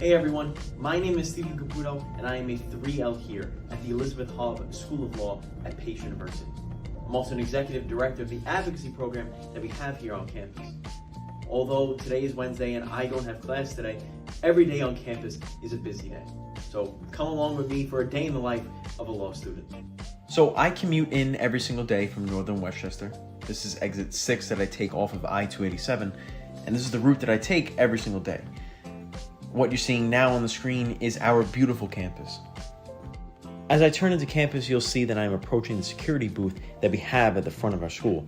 Hey everyone, my name is Stephen Caputo and I am a 3L here at the Elizabeth Hall School of Law at Pace University. I'm also an executive director of the advocacy program that we have here on campus. Although today is Wednesday and I don't have class today, every day on campus is a busy day. So come along with me for a day in the life of a law student. So I commute in every single day from northern Westchester. This is exit 6 that I take off of I-287, and this is the route that I take every single day. What you're seeing now on the screen is our beautiful campus. As I turn into campus, you'll see that I'm approaching the security booth that we have at the front of our school.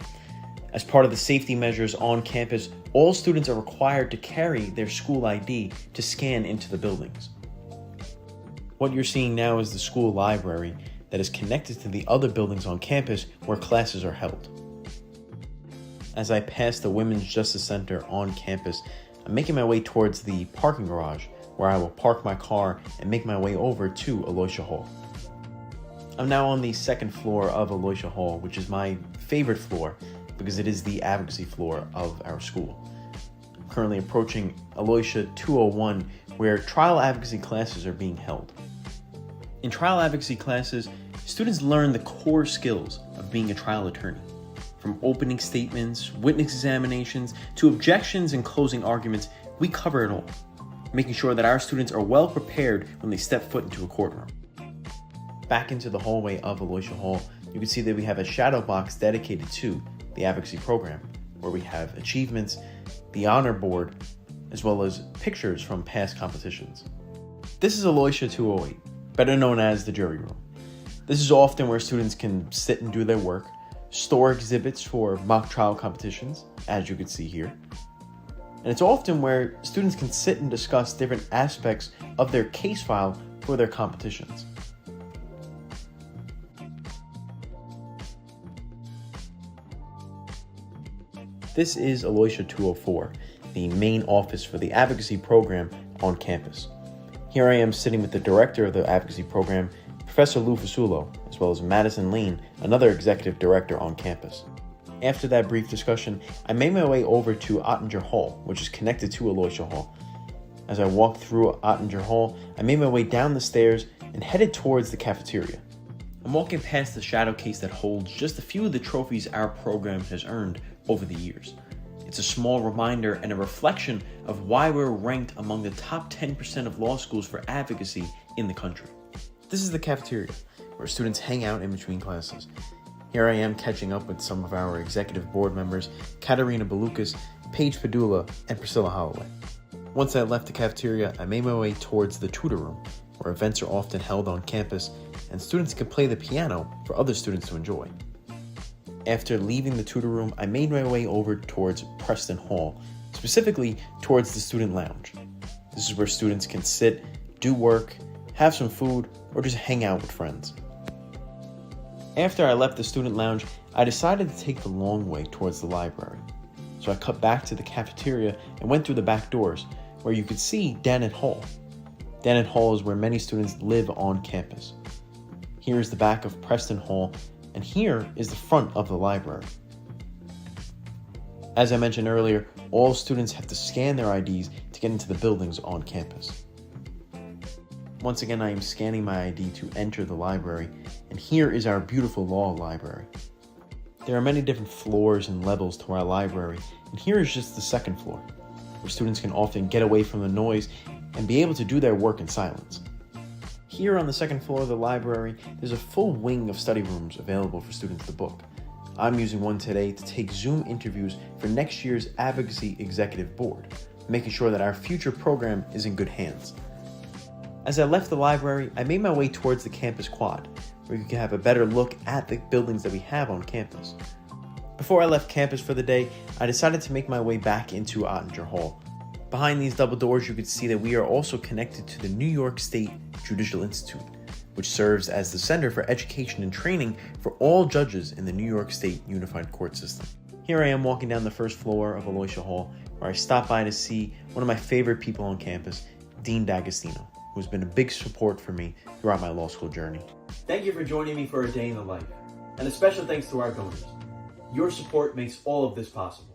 As part of the safety measures on campus, all students are required to carry their school ID to scan into the buildings. What you're seeing now is the school library that is connected to the other buildings on campus where classes are held. As I pass the Women's Justice Center on campus, I'm making my way towards the parking garage where I will park my car and make my way over to Aloysia Hall. I'm now on the second floor of Aloysia Hall, which is my favorite floor because it is the advocacy floor of our school. I'm currently approaching Aloysia 201 where trial advocacy classes are being held. In trial advocacy classes, students learn the core skills of being a trial attorney. From opening statements, witness examinations, to objections and closing arguments, we cover it all, making sure that our students are well prepared when they step foot into a courtroom. Back into the hallway of Aloysia Hall, you can see that we have a shadow box dedicated to the advocacy program, where we have achievements, the honor board, as well as pictures from past competitions. This is Aloysia 208, better known as the jury room. This is often where students can sit and do their work, store exhibits for mock trial competitions, as you can see here. And it's often where students can sit and discuss different aspects of their case file for their competitions. This is Aloysia 204, the main office for the advocacy program on campus. Here I am sitting with the director of the advocacy program, Professor Lou Fasulo, as well as Madison Lane, another executive director on campus. After that brief discussion, I made my way over to Ottinger Hall, which is connected to Aloysia Hall. As I walked through Ottinger Hall, I made my way down the stairs and headed towards the cafeteria. I'm walking past the shadow case that holds just a few of the trophies our program has earned over the years. It's a small reminder and a reflection of why we're ranked among the top 10% of law schools for advocacy in the country. This is the cafeteria, where students hang out in between classes. Here I am catching up with some of our executive board members, Katerina Balukas, Paige Padula, and Priscilla Holloway. Once I left the cafeteria, I made my way towards the tutor room, where events are often held on campus, and students can play the piano for other students to enjoy. After leaving the tutor room, I made my way over towards Preston Hall, specifically towards the student lounge. This is where students can sit, do work, have some food, or just hang out with friends. After I left the student lounge, I decided to take the long way towards the library. So I cut back to the cafeteria and went through the back doors, where you could see Dannett Hall. Dannett Hall is where many students live on campus. Here is the back of Preston Hall, and here is the front of the library. As I mentioned earlier, all students have to scan their IDs to get into the buildings on campus. Once again, I am scanning my ID to enter the library, and here is our beautiful law library. There are many different floors and levels to our library, and here is just the second floor, where students can often get away from the noise and be able to do their work in silence. Here on the second floor of the library, there's a full wing of study rooms available for students to book. I'm using one today to take Zoom interviews for next year's Advocacy Executive Board, making sure that our future program is in good hands. As I left the library, I made my way towards the campus quad, where you can have a better look at the buildings that we have on campus. Before I left campus for the day, I decided to make my way back into Ottinger Hall. Behind these double doors, you could see that we are also connected to the New York State Judicial Institute, which serves as the Center for Education and Training for all judges in the New York State Unified Court System. Here I am walking down the first floor of Aloysia Hall, where I stopped by to see one of my favorite people on campus, Dean D'Agostino, who has been a big support for me throughout my law school journey. Thank you for joining me for a day in the life, and a special thanks to our donors. Your support makes all of this possible.